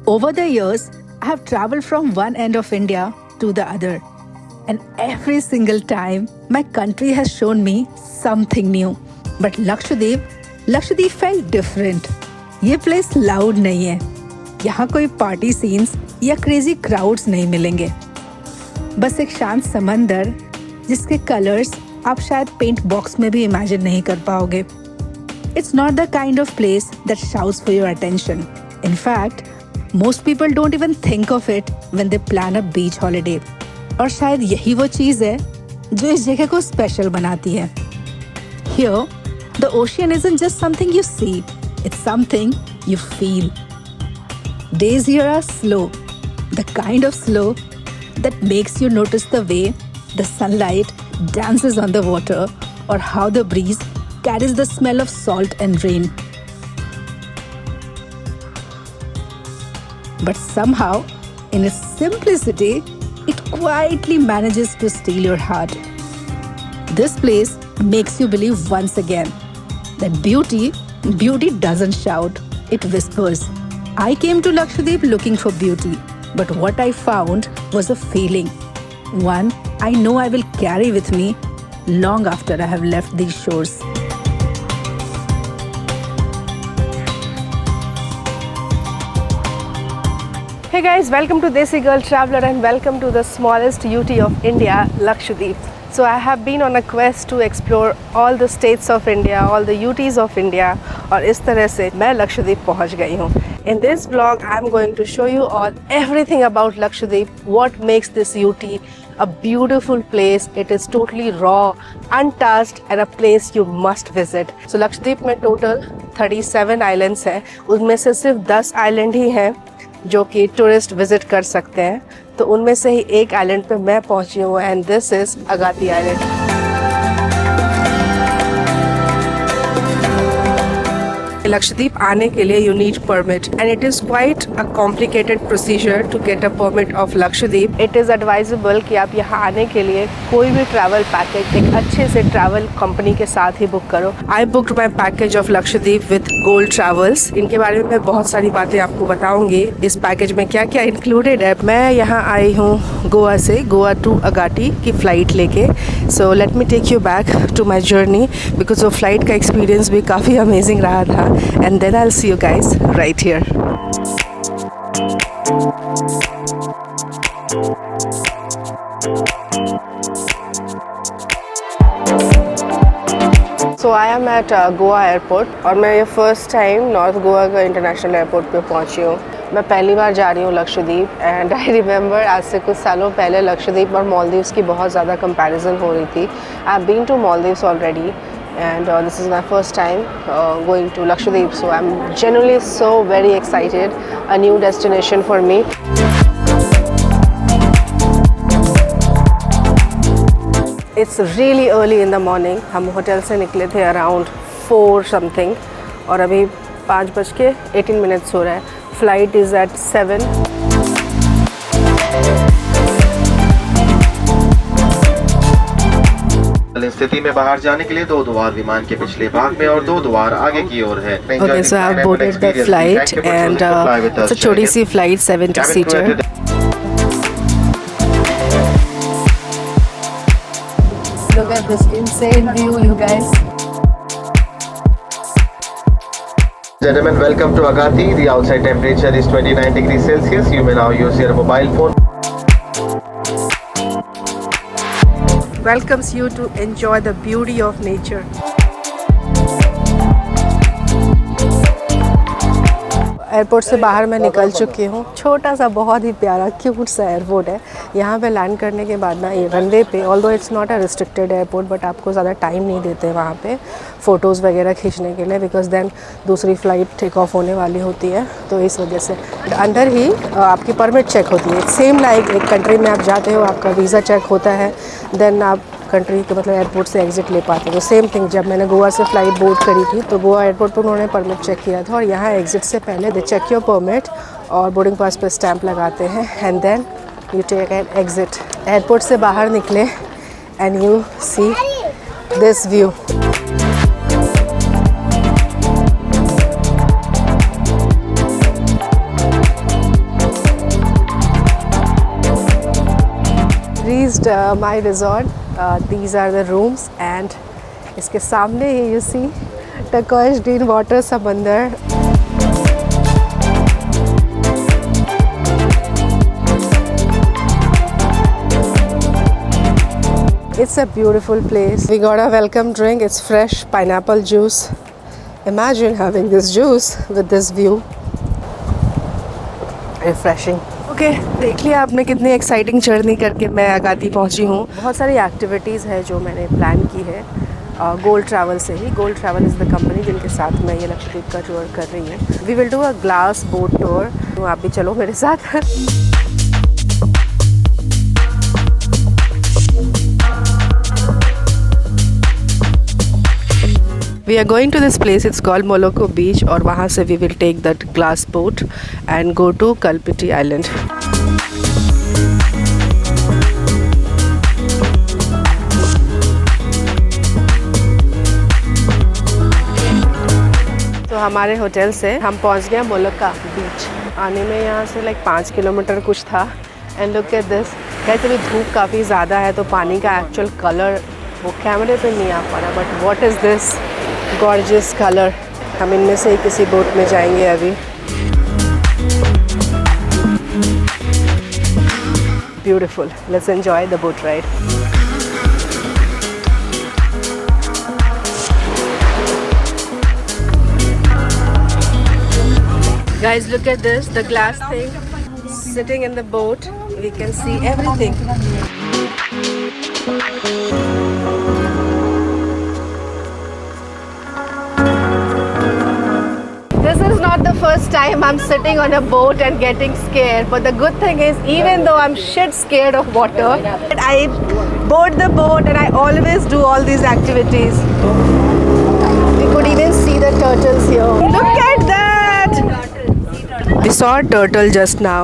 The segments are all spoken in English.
Over the years, I have traveled from one end of India to the other. And every single time, my country has shown me something new. But Lakshadweep felt different. ये place loud नहीं है. यहाँ कोई party scenes या crazy crowds नहीं मिलेंगे. बस एक शांत समंदर जिसके कलर्स आप शायद पेंट बॉक्स में भी इमेजिन नहीं कर पाओगे. It's not the kind of place that shouts for your attention. In fact, most people don't even think of it when they plan a beach holiday. और शायद यही वो चीज़ है जो इस जगह को स्पेशल बनाती है. Here, the ocean isn't just something you see, it's something you feel. Days here are slow, the kind of slow that makes you notice the way the sunlight dances on the water or how the breeze carries the smell of salt and rain. But somehow, in its simplicity, it quietly manages to steal your heart. This place makes you believe once again that beauty doesn't shout, it whispers. I came to Lakshadweep looking for beauty, but what I found was a feeling. One I know I will carry with me long after I have left these shores. Hey guys, welcome to Desi Girl Traveler and welcome to the smallest UT of India, Lakshadweep. So I have been on a quest to explore all the states of India, all the UTs of India और इस तरह से मैं लक्षद्वीप पहुंच गई हूँ. In this vlog, I'm going to show you all everything about Lakshadweep, what makes this UT a beautiful place. It is totally raw, untouched and a place you must visit. So Lakshadweep में total 37 islands हैं. उनमें से सिर्फ 10 island ही हैं जो कि tourist visit कर सकते हैं. तो उनमें से ही एक आइलैंड पे मैं पहुंची हूँ and this is Agatti island. Lakshadweep आने के लिए you need permit and it is quite a complicated procedure to get a permit of Lakshadweep. It is advisable कि आप यहाँ आने के लिए कोई भी ट्रैवल पैकेज एक अच्छे से ट्रैवल कंपनी के साथ ही बुक करो. I booked my package of Lakshadweep with Gold Travels. इनके बारे में मैं बहुत सारी बातें आपको बताऊंगी. इस पैकेज में क्या क्या इंक्लूडेड है. मैं यहाँ आई हूँ गोवा से, गोवा टू अगाटी की फ़्लाइट लेके. So let me take you back to my journey because वो फ्लाइट का एक्सपीरियंस भी काफ़ी अमेजिंग रहा था. And then I'll see you guys right here. So I am at Goa airport और मैं ये फर्स्ट टाइम नॉर्थ गोवा का इंटरनेशनल एयरपोर्ट पे पहुंची हूँ. मैं पहली बार जा रही हूँ लक्षद्वीप एंड आई रिमेंबर आज से कुछ सालों पहले लक्षद्वीप और मालदीव्स की बहुत ज़्यादा कंपैरिजन हो रही थी. I have been to Maldives already and this is my first time going to Lakshadweep, so I'm genuinely so very excited. A new destination for me. It's really early in the morning. हम hotel से निकले थे around 4 something और अभी 5:18 हो रहा है. Flight is at 7. स्थिति में बाहर जाने के लिए 2 द्वार विमान के पिछले भाग में और 2 द्वार आगे की ओर है. Okay, so I've boarded the flight and it's a छोटी सी flight 70-seater. Look at this insane view, you guys. Gentlemen, welcome to Agatti. The outside temperature is 29 degrees Celsius. You may now use your mobile phone. Welcomes you to enjoy the beauty of nature. Airport से बाहर मैं निकल चुकी हूँ. छोटा सा बहुत ही प्यारा क्यूट सा एयरपोर्ट है. यहाँ पे लैंड करने के बाद ना ये रनवे पे, although it's not a restricted airport but आपको ज़्यादा टाइम नहीं देते वहाँ पे फ़ोटोज़ वगैरह खींचने के लिए बिकॉज देन दूसरी फ़्लाइट टेक ऑफ होने वाली होती है. तो इस वजह से अंदर ही आपकी परमिट चेक होती है. सेम लाइक एक कंट्री में आप जाते हो आपका वीज़ा चेक होता है, देन आप कंट्री के मतलब एयरपोर्ट से एग्ज़िट ले पाते हो. सेम थिंग जब मैंने गोवा से फ़्लाइट बोर्ड करी थी तो गोवा एयरपोर्ट पर उन्होंने परमिट चेक किया था और यहाँ एग्ज़िट से पहले दे चेक योर परमिट और बोर्डिंग पास पर स्टैंप लगाते हैं and then you take an exit. Airport से बाहर निकले and you see this view. reached my resort. These are the rooms and इसके सामने ही you see turquoise green water समंदर. It's a beautiful place. We got a welcome drink. It's fresh pineapple juice. Imagine having this juice with this view. Refreshing. Okay देख लिया आपने कितनी exciting journey करके मैं अगाती पहुंची हूँ. बहुत सारी एक्टिविटीज़ है जो मैंने प्लान की है गोल्ड ट्रैवल से ही. Gold Travel is the company जिनके साथ मैं ये लक्षद्वीप का टूर कर रही हूँ. We will do a glass boat tour. तो आप भी चलो मेरे साथ. We are going to this place, it's called Moloko Beach और वहाँ से we will take that glass boat and go to Kalpiti Island. तो हमारे होटल से हम पहुँच गए मोलोका बीच. आने में यहाँ से लाइक 5 किलोमीटर कुछ था. And look at this. कहते अभी धूप काफ़ी ज़्यादा है तो पानी का एक्चुअल कलर वो कैमरे पे नहीं आ पा रहा. But what is this gorgeous colour. हम इनमें से किसी बोट में जाएंगे अभी. Beautiful. Let's enjoy the boat ride. Guys, look at this, the glass thing. Sitting in the boat, we can see everything. This is not the first time I'm sitting on a boat and getting scared. But the good thing is, even though I'm shit scared of water, I board the boat and I always do all these activities. We could even see the turtles here. Look at that! We saw a turtle just now.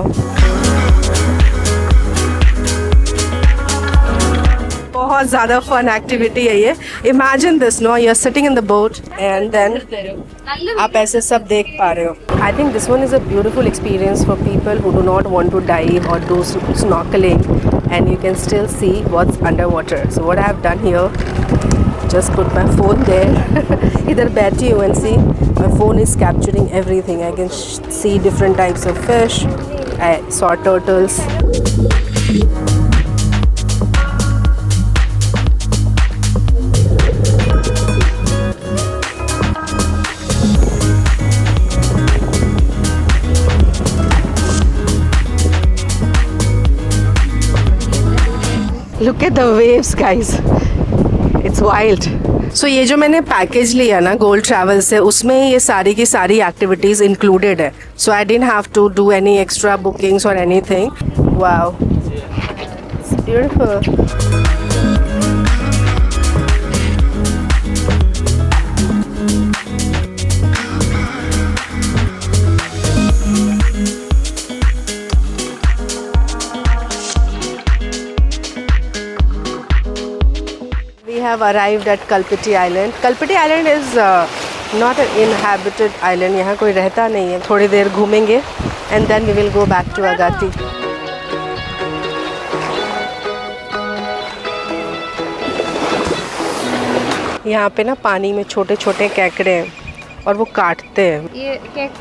बहुत ज़्यादा fun activity है ये. Imagine this no, you are sitting in the boat and then आप ऐसे सब देख पा रहे हो. I think this one is a beautiful experience for people who do not want to dive और do snorkelling and you can still see what's underwater. So what I have done here, just put my phone there. इधर बैठी हूँ and see my phone is capturing everything. I can see different types of fish. I saw turtles. Look at the waves, guys. It's wild. So ये जो मैंने package लिया ना gold travel से, उसमें ये सारी की सारी एक्टिविटीज़ इंक्लूडेड है. So I didn't have to do any extra bookings और anything. Wow, it's beautiful. We have arrived at Kalpiti Island. Kalpiti Island is not an inhabited island. यहाँ कोई रहता नहीं है. थोड़ी देर घूमेंगे and then we will go back to Agatti. यहाँ पे ना पानी में छोटे छोटे केकड़े हैं और वो काटते हैं. ये क्रैब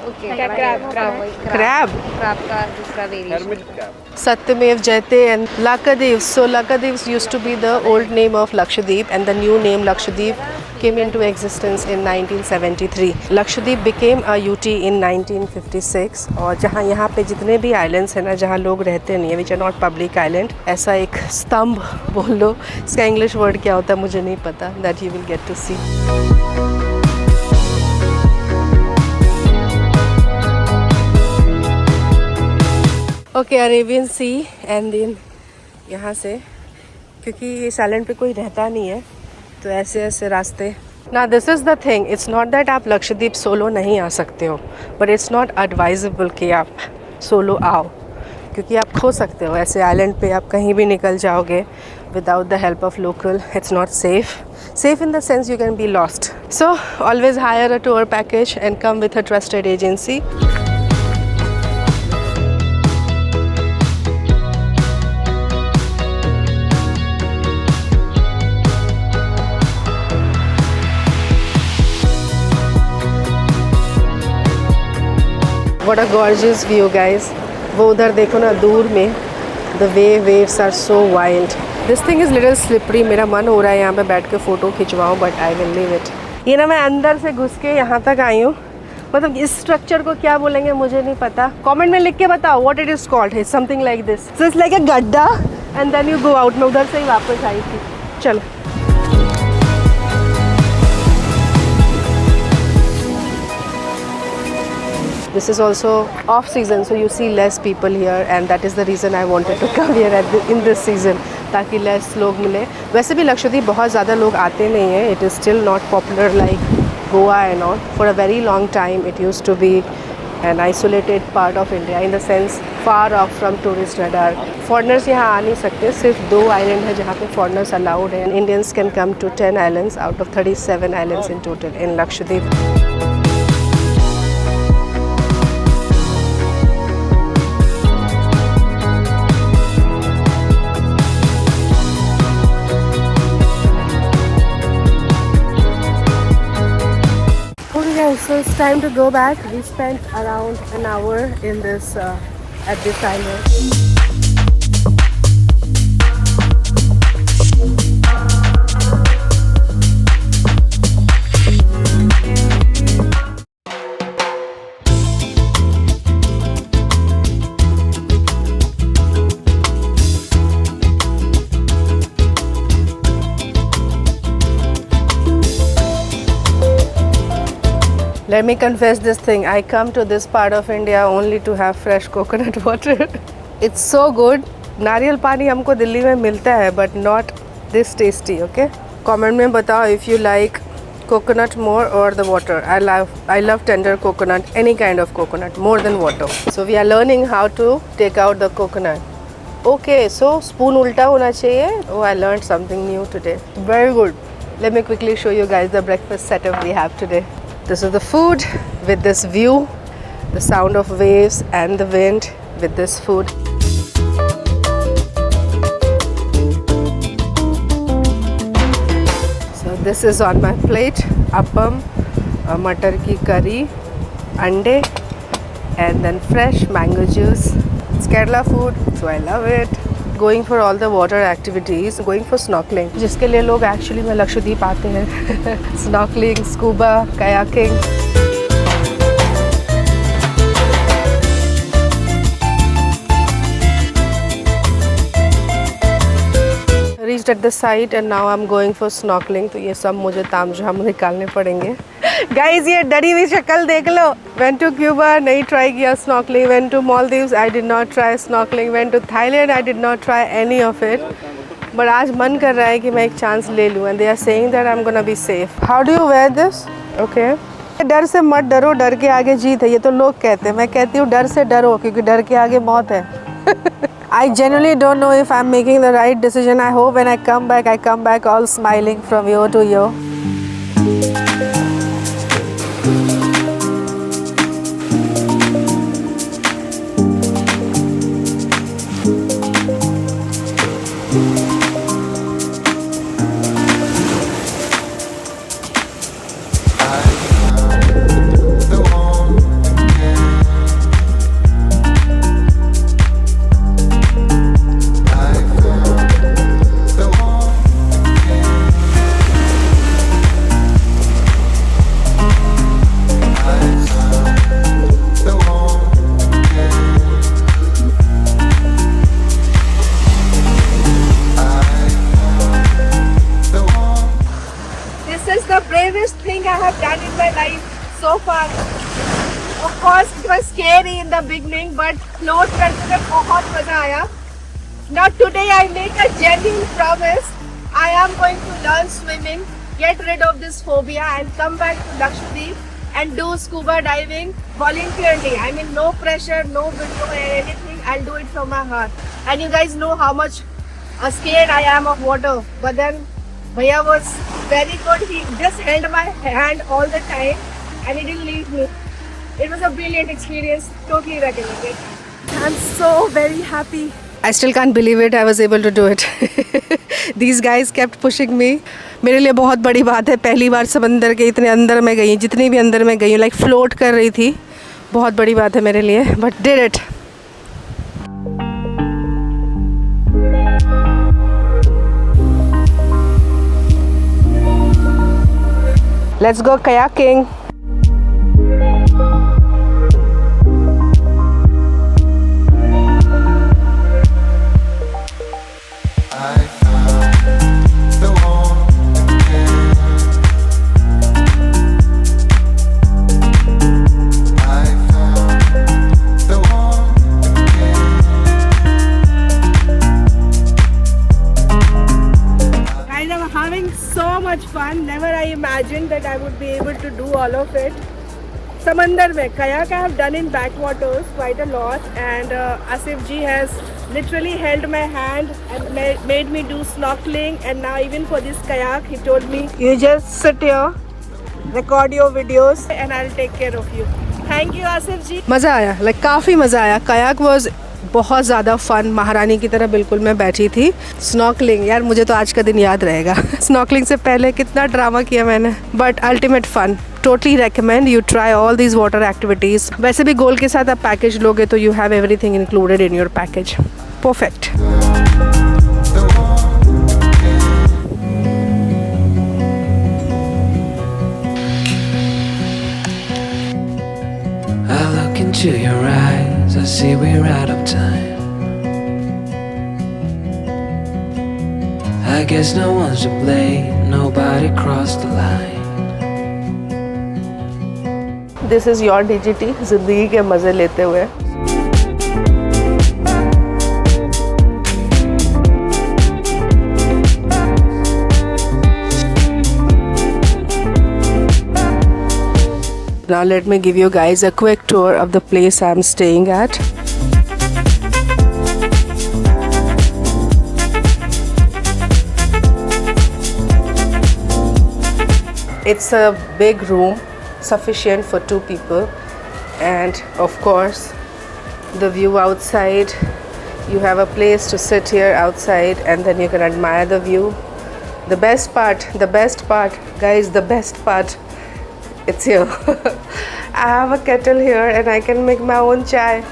का दूसरा variation. Satyameva Jayate and Lakshadweep. So Lakshadweep used to be the old name of Lakshadweep and the new name Lakshadweep came into existence in 1973. Lakshadweep became a UT in 1956 और जहाँ यहाँ पे जितने भी islands हैं ना जहाँ लोग रहते नहीं हैं, which are not public island, ऐसा एक स्तंभ बोल लो. इसका English word क्या होता है मुझे नहीं पता. That you will get to see. Okay, Arabian sea and then यहाँ से क्योंकि इस आइलैंड पे कोई रहता नहीं है तो ऐसे ऐसे रास्ते. ना this is the thing, it's not that आप लक्षद्वीप सोलो नहीं आ सकते हो, बट इट्स नॉट एडवाइजेबल कि आप सोलो आओ क्योंकि आप खो सकते हो. ऐसे आइलैंड पे आप कहीं भी निकल जाओगे without the help of local. It's not safe. Safe in the sense you can be lost. So always hire a tour package and come with a trusted agency. What a gorgeous view, guys. वो उधर देखो ना दूर में, the waves are so wild. This thing is little slippery. मेरा मन हो रहा है यहाँ पे बैठ के photo खिंचवाऊँ, but I will leave it. ये ना मैं अंदर से घुस के यहाँ तक आई हूँ. मतलब इस स्ट्रक्चर को क्या बोलेंगे मुझे नहीं पता. कमेंट में लिख के बताओ what it is called. It's something like this. So it's like a गड्ढा and then you go out. मैं उधर से ही वापस आई थी. चलो. This is also off season, so you see less people here, and that is the reason I wanted to come here in this season, ताकि less लोग मिले. वैसे भी लक्षद्वीप बहुत ज़्यादा लोग आते नहीं हैं. It is still not popular like Goa and all. For a very long time, it used to be an isolated part of India, in the sense far off from tourist radar. Foreigners यहाँ आ नहीं सकते. सिर्फ 2 island है जहाँ पे foreigners allowed हैं. Indians can come to 10 islands out of 37 islands in total in Lakshadweep. So it's time to go back. We spent around an hour in this at this island. Let me confess this thing. I come to this part of India only to have fresh coconut water. It's so good. नारियल पानी हमको दिल्ली में मिलता है, but not this tasty. Okay? Comment में बताओ if you like coconut more or the water. I love tender coconut, any kind of coconut, more than water. So we are learning how to take out the coconut. Okay, so spoon उल्टा होना चाहिए. Oh, I learned something new today. Very good. Let me quickly show you guys the breakfast setup we have today. This is the food with this view, the sound of waves and the wind with this food. So this is on my plate, appam, matar ki curry, ande, and then fresh mango juice. It's Kerala food, so I love it. Going for all the water activities, going for snorkeling, जिसके लिए लोग actually में लक्षद्वीप आते हैं. Snorkeling, scuba, kayaking. Reached at the site and now I'm going for snorkeling. तो ये सब मुझे तामझाम निकालने पड़ेंगे. Guys, ये डरी हुई शक्ल देख लो. Went to Cuba, नहीं try किया snorkeling. Went to Maldives, I did not try snorkeling. Went to Thailand, I did not try any of it. But आज मन कर रहा है कि मैं एक chance ले लूँ. And they are saying that I'm gonna be safe. How do you wear this? Okay. डर से मत डरो, डर के आगे जीत है. ये तो लोग कहते हैं. मैं कहती हूँ डर से डरो, क्योंकि डर के आगे मौत है. I genuinely don't know if I'm making the right decision. I hope when I come back all smiling from ear to ear. So far, of course, it was scary in the beginning, but float करने में बहुत मजा आया. Now today I make a genuine promise. I am going to learn swimming, get rid of this phobia, and come back to Lakshadweep and do scuba diving voluntarily. I mean, no pressure, no video or anything. I'll do it from my heart. And you guys know how much scared I am of water. But then Bhaiya was very good. He just held my hand all the time. And he didn't leave me. It was a brilliant experience. Totally recommend it. I'm so very happy. I still can't believe it. I was able to do it. These guys kept pushing me. मेरे लिए बहुत बड़ी बात है. पहली बार समंदर के इतने अंदर में गई, जितनी भी अंदर में गई, लाइक फ्लोट कर रही थी. बहुत बड़ी बात है मेरे लिए, but did it. Let's go kayaking. So much fun. Never I imagined that I would be able to do all of it. Samandar mein kayak I have done in backwaters quite a lot, and Asif ji has literally held my hand and made me do snorkeling. And now even for this kayak, he told me, "You just sit here, record your videos, and I'll take care of you." Thank you, Asif ji. मज़ा आया, like काफ़ी मज़ा आया. Kayak was बहुत ज़्यादा fun, महारानी की तरह बिल्कुल मैं बैठी थी. स्नॉकलिंग, यार मुझे तो आज का दिन याद रहेगा. स्नॉकलिंग से पहले कितना ड्रामा किया मैंने, but ultimate fun. Totally recommend you try all these water activities. वैसे भी गोल के साथ आप पैकेज लोगे तो you have everything included in your package. Perfect. Into your eyes, I see we're out of time. I guess no one's to blame, nobody crossed the line. This is your DGT, जिंदगी के मज़े लेते हुए. Now let me give you guys a quick tour of the place I'm staying at. It's a big room, sufficient for 2 people, and of course the view outside. You have a place to sit here outside and then you can admire the view. The best part guys, the best part, it's here. I have a kettle here and I can make my own chai.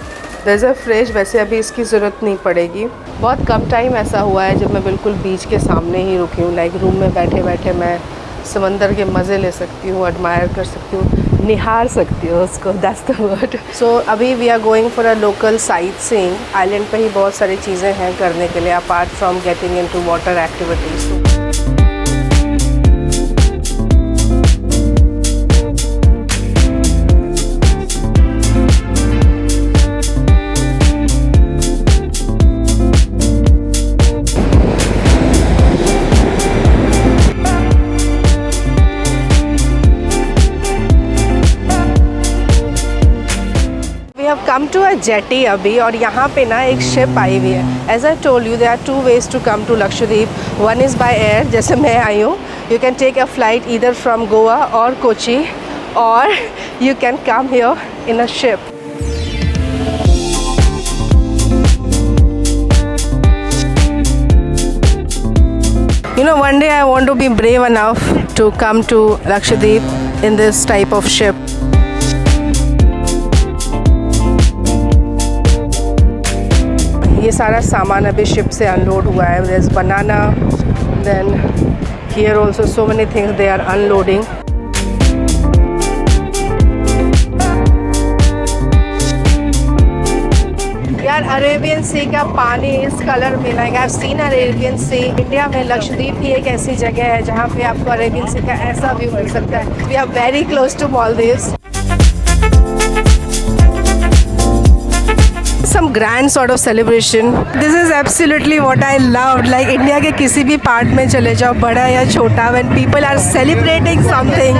There's a fridge. वैसे अभी इसकी ज़रूरत नहीं पड़ेगी. बहुत कम time ऐसा हुआ है जब मैं बिल्कुल बीच के सामने ही रुकी हूँ. लाइक रूम में बैठे बैठे मैं समंदर के मज़े ले सकती हूँ, एडमायर कर सकती हूँ, निहार सकती हूँ उसको. That's the word. सो अभी we are going for a local sightseeing. Island पे ही बहुत सारी चीज़ें हैं करने के लिए apart from getting into water activities. Come to a jetty अभी, और यहाँ पे ना एक शिप आई हुई है. As I told you, there are 2 ways to come to Lakshadweep. One is by air, जैसे मैं आई हूँ. You can take a flight either from Goa और कोची, और you can come here in a ship. You know, one day I want to be brave enough to come to Lakshadweep in this type of ship. ये सारा सामान अभी ship से unload हुआ है. There is banana, then here also so many things they are unloading. यार Arabian sea का पानी इस कलर में, like I have seen Arabian sea. India में लक्षद्वीप ही एक ऐसी जगह है जहाँ पे आपको अरेबियन सी का ऐसा व्यू मिल सकता है. We are very close to Maldives. Some grand sort of celebration. This is absolutely what I loved. Like India के किसी भी पार्ट में चले जाओ, बड़ा या छोटा, when people are celebrating something.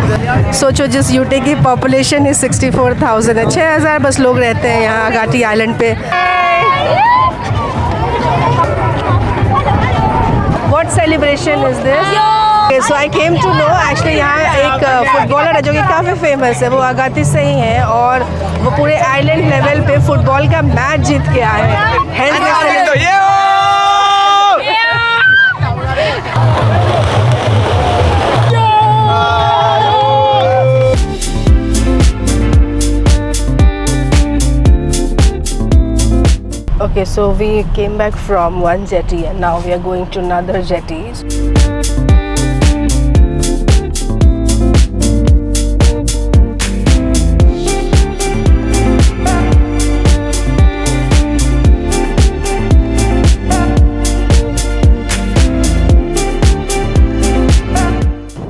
सोचो जिस यूटी की population is 64,000 है, 6,000 बस लोग रहते हैं यहाँ अगाटी आइलैंड पे. What celebration is this? Okay, so I came to know actually यहाँ एक फुटबॉलर है जो कि काफ़ी फेमस है. वो अगाती से ही है और वो पूरे आइलैंड लेवल पे फुटबॉल का मैच जीत के आए हैं. Okay, so we came back from one jetty and now we are going to another jetty.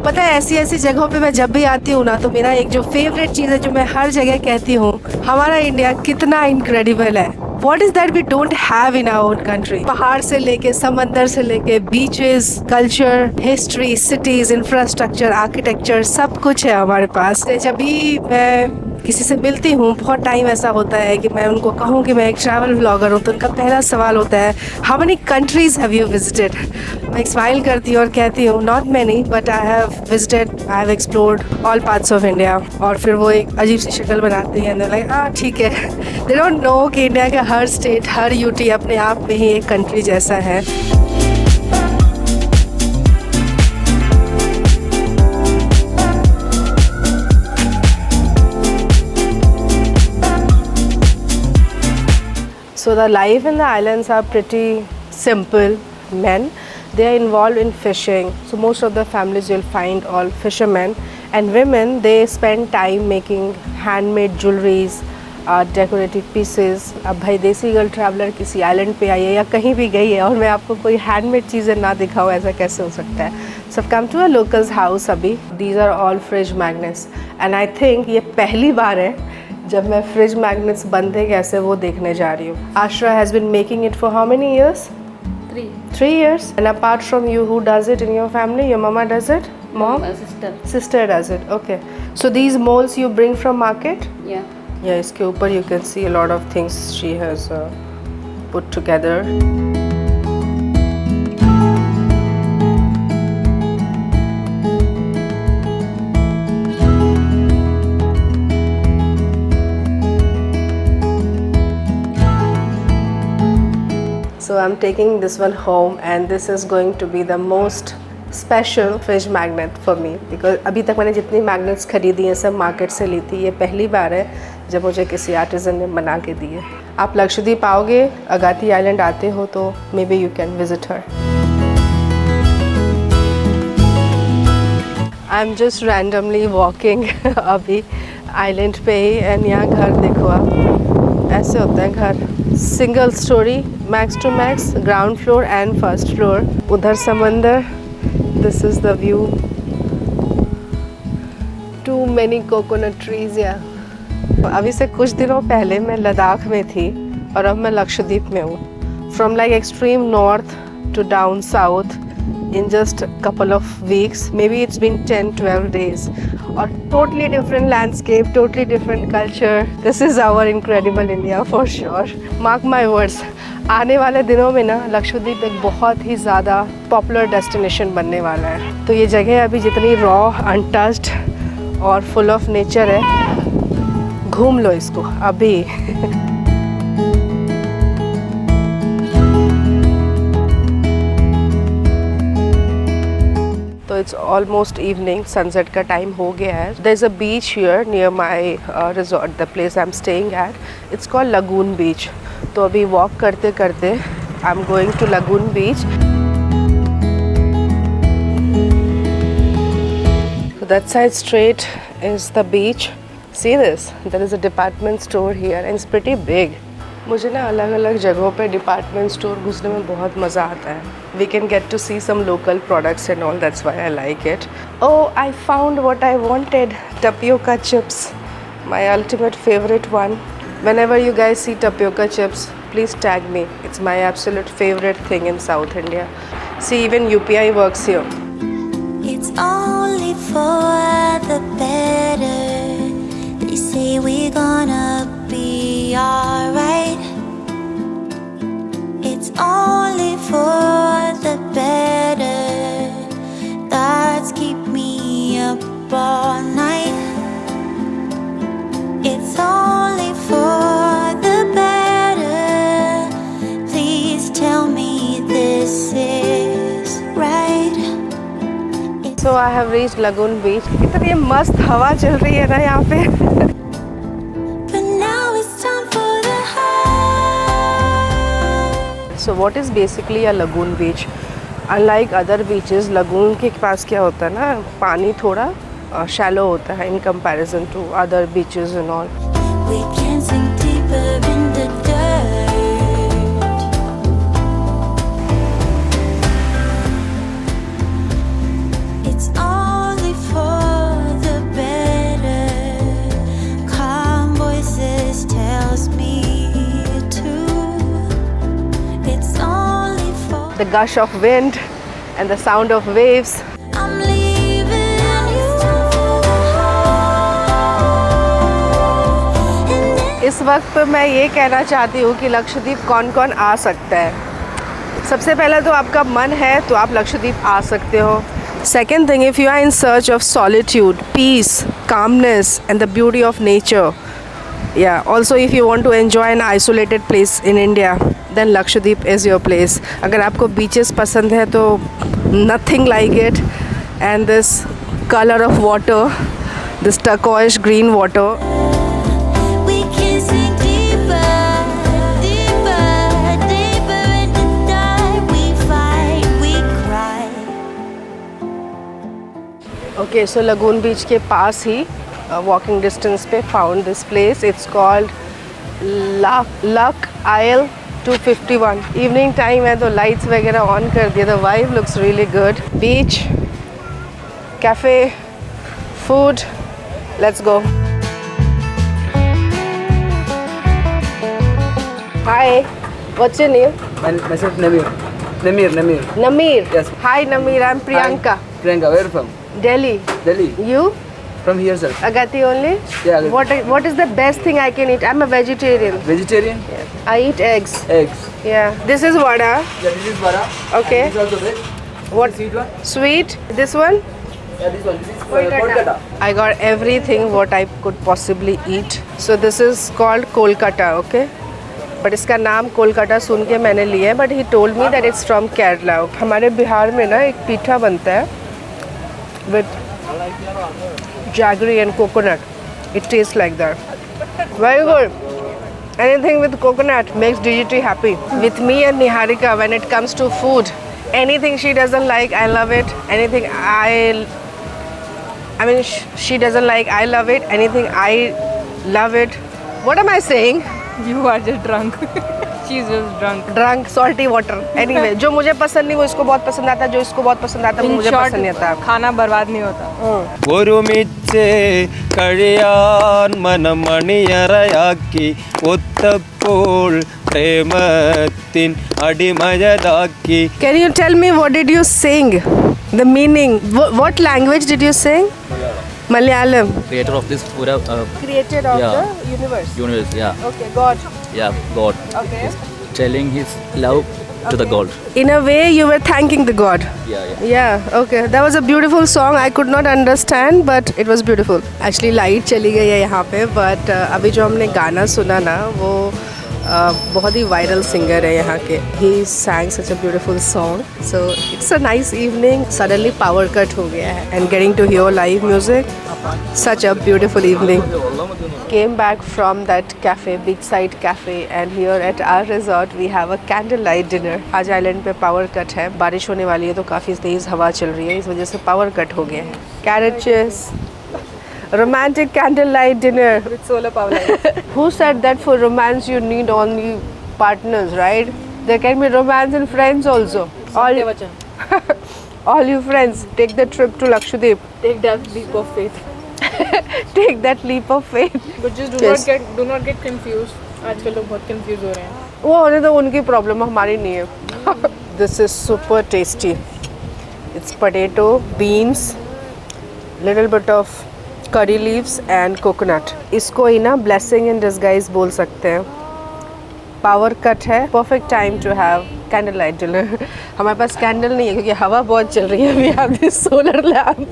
पता है ऐसी ऐसी जगहों पे मैं जब भी आती हूँ ना, तो मेरा एक जो फेवरेट चीज़ है जो मैं हर जगह कहती हूँ, हमारा इंडिया कितना इनक्रेडिबल है. What is that we don't have in our own country? पहाड़ से लेके समंदर से लेके beaches, culture, history, cities, infrastructure, architecture, सब कुछ है हमारे पास. जब भी मैं किसी से मिलती हूँ, बहुत टाइम ऐसा होता है कि मैं उनको कहूँ कि मैं एक ट्रैवल व्लॉगर हूँ, तो उनका पहला सवाल होता है, how many countries have you visited? मैं स्माइल करती हूँ और कहती हूँ, not many but I have visited, I have explored all parts of India. और फिर वो एक अजीब सी शक्ल बनाती हैं, लाइक हाँ ठीक है. दे डोंट नो कि इंडिया का हर स्टेट, हर यूटी अपने आप में ही एक कंट्री जैसा है. So the life in the islands are pretty simple. Men, they are involved in fishing. So most of the families you'll find all fishermen. And women, they spend time making handmade jewelries, decorative pieces. अब भाई देसी girl traveller किसी island पे आई है या कहीं भी गई है और मैं आपको कोई हैंडमेड चीज़ें ना दिखाऊँ, ऐसा कैसे हो सकता है? So come to a locals house अभी. These are all fridge magnets and I think ये पहली बार है जब मैं फ्रिज मैग्नेट्स बनते कैसे वो देखने जा रही हूँ. Aashra has been making it for how many years? 3 years. And apart from you, who does it in your family? Your mama does it? Mom? Sister does it. Okay. So these molds you bring from market? Yeah, इसके ऊपर you can see a lot of things she has put together. So I'm taking this one home and this is going to be the most special fridge magnet for me because अभी तक मैंने जितनी magnets खरीदी हैं सब market से ली थी. ये पहली बार है जब मुझे किसी आर्टिजन ने बना के दी है. आप लक्षद्वीप आओगे, अगाती आइलैंड आते हो तो may be you can visit her. I am just randomly walking अभी आइलैंड पे ही. एंड यहाँ घर देखो आप, ऐसे होता है घर. Single storey, max to max, ground floor and first floor. उधर समंदर. This is the view. Too many coconut trees. या अभी से कुछ दिनों पहले मैं लद्दाख में थी और अब मैं लक्षद्वीप में हूँ. From like extreme north to down south in just a couple of weeks. Maybe it's been 10-12 days. Or totally different landscape, totally different culture. This is our incredible India for sure. Mark my words. आने वाले दिनों में ना लक्षद्वीप एक बहुत ही ज़्यादा popular destination बनने वाला है. तो ये जगह अभी जितनी रॉ, अनटच्ड और फुल ऑफ नेचर है, घूम लो इसको अभी. तो इट्स ऑलमोस्ट इवनिंग, सनसेट का टाइम हो गया है. There is a beach here near my resort, the place I am staying at. It's called lagoon beach. तो अभी वॉक करते करते I am going to lagoon beach. That side straight is the beach. See this, there is a department store here and it's pretty big. मुझे ना अलग अलग जगहों पे डिपार्टमेंट स्टोर घुसने में बहुत मज़ा आता है. We can get to see some local products and all, that's why I like it. Oh, I found what I wanted. tapioca chips, my ultimate favorite one. Whenever you guys see tapioca chips, please tag me. It's my absolute favorite thing in South India. See, even UPI works here. It's only for the better. They say we're gonna be alright. It's only for the better. Thoughts keep me up all night. It's only for the better. Please tell me this is right. So I have reached Lagoon Beach. इतनी मस्त हवा चल रही है ना यहाँ पे. But now it's time for the high. So what is basically a lagoon beach? Unlike other beaches, lagoon के पास क्या होता है ना, पानी थोड़ा shallow होता है in comparison to other beaches and all. We can sink deeper in the dirt. It's only for the better. Calm voices tells me to. It's only for The gush of wind and the sound of waves. I'm leaving you. And इस वक्त मैं ये कहना चाहती हूँ कि लक्षद्वीप कौन कौन आ सकता है। सबसे पहले तो आपका मन है तो आप लक्षद्वीप आ सकते हो। Second thing, if you are in search of solitude, peace, calmness and the beauty of nature, yeah, also if you want to enjoy an isolated place in India, then Lakshadweep is your place. अगर आपको beaches पसंद है तो nothing like it, and this color of water, this turquoise green water. we can sink deeper, deeper, deeper in the dark. We fight, we cry. Okay, so Lagoon Beach के पास ही walking distance पे found this place. It's called Luck Isle 251. Evening time है तो lights वगैरह on कर दिए. The vibe looks really good. Beach, cafe, food. Let's go. Hi, what's your name? Myself Namir. Namir. Namir. Yes. Hi Namir, I'm Priyanka. Hi. Priyanka, where are you from? Delhi. Delhi. You? From here, sir. Agati only? Yeah, Agati. What is the best thing I can eat? I'm a vegetarian. Vegetarian? I eat eggs. Eggs. Yeah. This is vada. Yeah, this is vada. Okay. This is also veg. What? Sweet one? Sweet. This one? Yeah, this one. This is Kolkata. I got everything what I could possibly eat. So this is called Kolkata, okay? But इसका नाम कोलकाता सुन के मैंने लिया है. But he told me that it's from Kerala. हमारे बिहार में ना एक पीठा बनता है with jaggery and coconut. It tastes like that. Very good. Anything with coconut makes DGT happy. With me and Niharika, when it comes to food, anything she doesn't like, I love it. Anything she doesn't like, I love it. Anything I love it. What am I saying? You are just drunk. She's just drunk. Drunk, salty water. Anyway, जो मुझे पसंद नहीं वो इसको बहुत पसंद आता है, जो इसको बहुत पसंद आता है वो मुझे पसंद नहीं आता. खाना बर्बाद नहीं होता. ഒരുമിച്ച് കഴിയാൻ മനമണിയറയാക്കി ഒത്തപ്പോൾ പ്രേമത്തിൻ അടിമയതാക്കി. Can you tell me what did you sing? The meaning. What language did you sing? Malayalam. Creator of this pura Created of Yeah. the universe. universe, yeah, Okay, God. God, Okay. telling his love to the God. In a way, you were thanking the God. Yeah, okay. That was a beautiful song. I could not understand, but it was beautiful. Actually, light चली गई है यहाँ पे, but अभी जो हमने गाना सुना ना, वो बहुत ही वायरल सिंगर है यहाँ के. He sang such a beautiful song. So it's a nice evening. Suddenly power cut हो गया है, and getting to hear live music, such a beautiful evening. Came back from that cafe, beachside cafe, and here at our resort we have a candlelight dinner. आज island पे power cut है, बारिश होने वाली है तो काफ़ी तेज़ हवा चल रही है, इस वजह से पावर कट हो गया है. Carrot cheers. Romantic candlelight dinner. With solar power light. Who said that for romance you need only partners, right? There can be romance in friends also. All you friends, take the trip to Lakshadweep. Take that leap of faith. Take that leap of faith. But just Yes. do not get confused. आजकल लोग बहुत confused हो रहे हैं. वो होने तो उनकी प्रॉब्लम, हमारी नहीं है. This is super tasty. It's potato, beans, little bit of curry leaves and coconut. इसको ही ना blessing in disguise बोल सकते हैं. पावर कट है, perfect time to have candlelight dinner. हमारे पास कैंडल नहीं है क्योंकि हवा बहुत चल रही है. We have this solar lamp.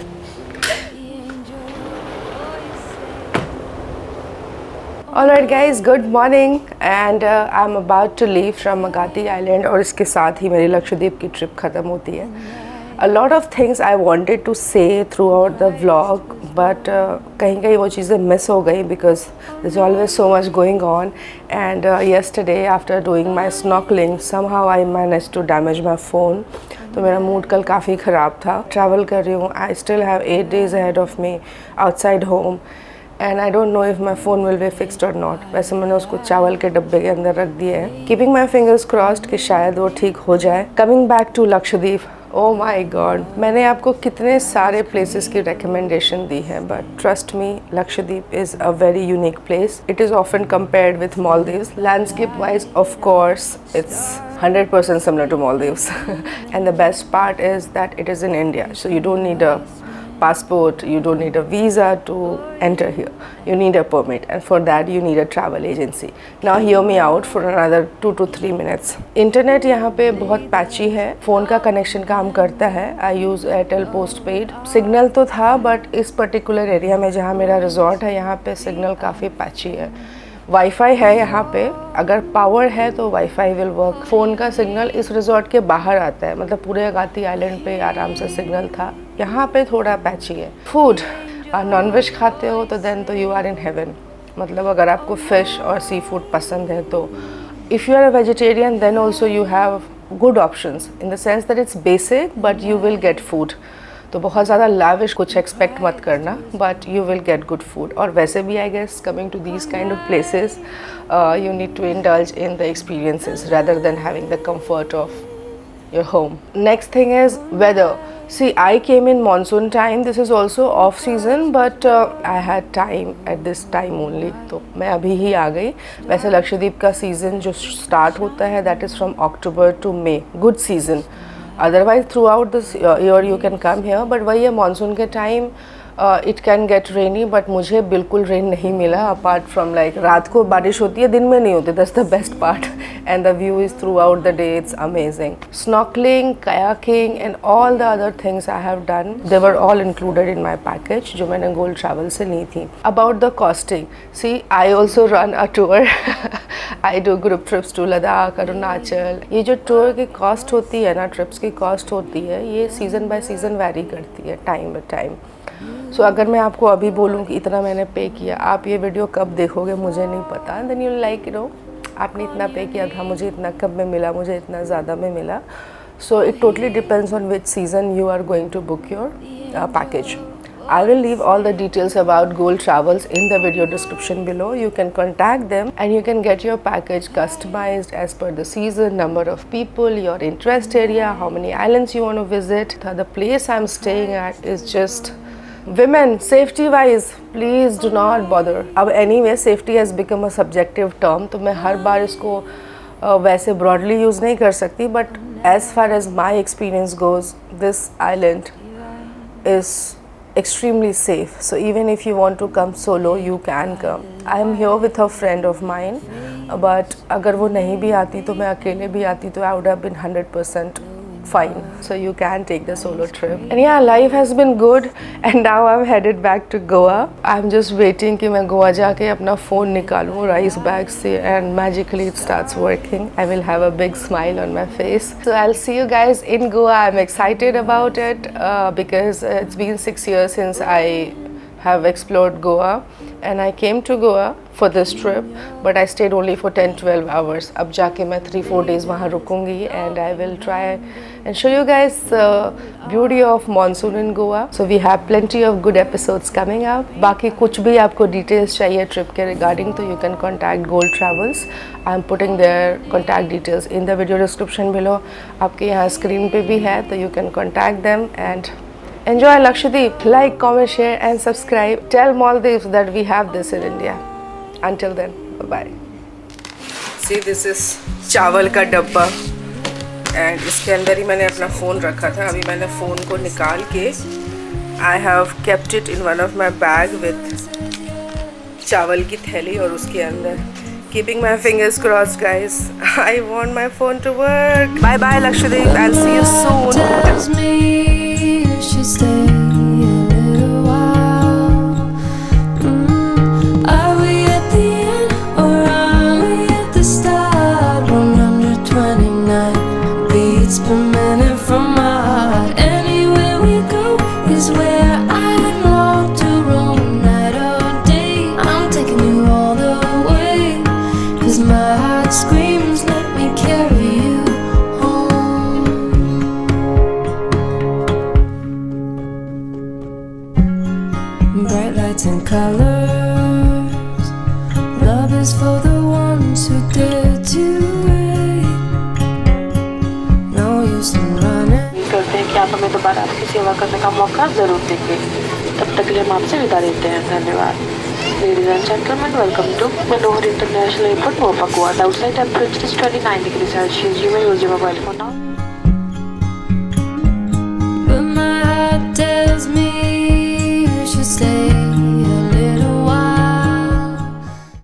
Alright guys, good morning and I'm about to leave from Agati Island और इसके साथ ही मेरी लक्षद्वीप की ट्रिप ख़त्म होती है. A lot of things I wanted to say throughout the vlog, but कहीं वो चीज़ें miss हो गई because there's always so much going on. And yesterday after doing my snorkeling, somehow I managed to damage my phone. तो मेरा mood कल काफ़ी ख़राब था. ट्रैवल कर रही हूँ. I still have 8 days ahead of me outside home. And I don't know if my phone will be fixed or not. वैसे मैंने उसको चावल के डब्बे के अंदर रख दिया है. Keeping my fingers crossed कि शायद वो ठीक हो जाए. Coming back to Lakshadweep. Oh my God! मैंने आपको कितने सारे places की recommendation दी है, but trust me, Lakshadweep is a very unique place. It is often compared with Maldives. Landscape-wise, of course, it's 100% similar to Maldives. And the best part is that it is in India, so you don't need a passport, you don't need a visa to enter here. You need a permit, and for that you need a travel agency. Now hear me out for another 2 to 3 minutes. Internet यहाँ पे बहुत patchy है. Phone का connection काम करता है. I use Airtel postpaid. Signal तो था, बट इस पर्टिकुलर एरिया में जहाँ मेरा रिजॉर्ट है, यहाँ पे सिग्नल काफ़ी पैची है. वाईफाई है यहाँ पे. अगर पावर है तो वाईफाई विल वर्क. फ़ोन का सिग्नल इस रिजॉर्ट के बाहर आता है, मतलब पूरे अगाती आइलैंड पे आराम से सिग्नल था. यहाँ पे थोड़ा पैची है. फूड, नॉनवेज खाते हो तो देन तो यू आर इन हेवन. मतलब अगर आपको फ़िश और सी फूड पसंद है तो if you are a vegetarian then also you have good options in the sense that it's basic but you will get food. तो बहुत ज़्यादा लाविश कुछ एक्सपेक्ट मत करना, but you will get good food. और वैसे भी I guess coming to these kind of places you need to indulge in the experiences rather than having the comfort of your home. Next thing is weather. See, I came in monsoon time. This is also off season, but I had time at this time only. तो मैं अभी ही आ गई. वैसे लक्षद्वीप का season जो start होता है that is from October to May. Good season. Otherwise throughout this year you can come here, but वही है मानसून के time it can get rainy. But मुझे बिल्कुल रेन नहीं मिला, अपार्ट फ्रॉम लाइक रात को बारिश होती है, दिन में नहीं होती. That's the best part. And the view is throughout the day. It's amazing. Snorkelling, kayaking and all the other things I have done, they were all included in my package जो मैंने Gold travel से ली थी. About the costing, see I also run a tour. I do group trips to Ladakh, Arunachal. ये जो tour की cost होती है ना, ट्रिप्स की कॉस्ट होती है, ये सीज़न बाय सीज़न वैरी करती है, टाइम बाय टाइम. सो अगर मैं आपको अभी बोलूँ कि इतना मैंने पे किया, आप ये वीडियो कब देखोगे मुझे नहीं पता. Then you like, you know, आपने इतना पे किया था, मुझे इतना कब में मिला, मुझे इतना ज़्यादा में मिला. So it totally depends on which season you are going to book your package. I will leave all the details about Gold Travels in the video description below. You can contact them and you can get your package customized as per the season, number of people, your interest area, how many islands you want to visit. The place I'm staying at is just women, safety wise, please do not bother. अब anyway safety has become a subjective term, तो मैं हर बार इसको वैसे broadly use नहीं कर सकती, but as far as my experience goes, this island is extremely safe. So even if you want to come solo, you can come. I am here with a friend of mine, but अगर वो नहीं भी आती तो मैं अकेले भी आती तो I would have been 100% fine. So you can take the solo trip. And yeah, life has been good and now I'm headed back to Goa. I'm just waiting कि मैं गोवा जाके अपना फ़ोन निकालूँ राइस बैग से and magically it starts working. I will have a big smile on my face. So I'll see you guys in Goa. I'm excited about it because it's been 6 years since I have explored Goa and I came to Goa for this trip, but I stayed only for 10-12 hours. अब जाके मैं 3-4 days वहाँ रुकूंगी and I will try and show you guys the beauty of monsoon in Goa. So we have plenty of good episodes coming up. बाकी कुछ भी आपको details चाहिए trip के regarding तो you can contact Gold Travels. I'm putting their contact details in the video description below. आपके यहाँ screen पे भी है तो you can contact them and enjoy Lakshadweep. Like, comment, share and subscribe. Tell Maldives that we have this in India. Until then, bye-bye. See, this is चावल का डब्बा and इसके अंदर ही मैंने अपना फ़ोन रखा था. अभी मैंने फ़ोन को निकाल के I have kept it in one of my bag with चावल की थैली और उसके अंदर. Keeping my fingers crossed, guys. I want my phone to work. Bye-bye, Lakshadweep. I'll see you soon. Tells me you should stay a little while. Are we at the end or are we at the start? 129 beats per minute from my heart. heart screams, let me carry you home. Bright lights and colors, love is for the ones who dare to wait. No use in running. करते हैं कि आप हमें दोबारा आपकी सेवा करने का मौका ज़रूर देंगे। तब तक के लिए हम आपसे विदा लेते हैं। धन्यवाद। Ladies and gentlemen, welcome to Manohar International Airport, Mopa, Goa. The outside temperature is 29 degrees Celsius. You may use your mobile phone now.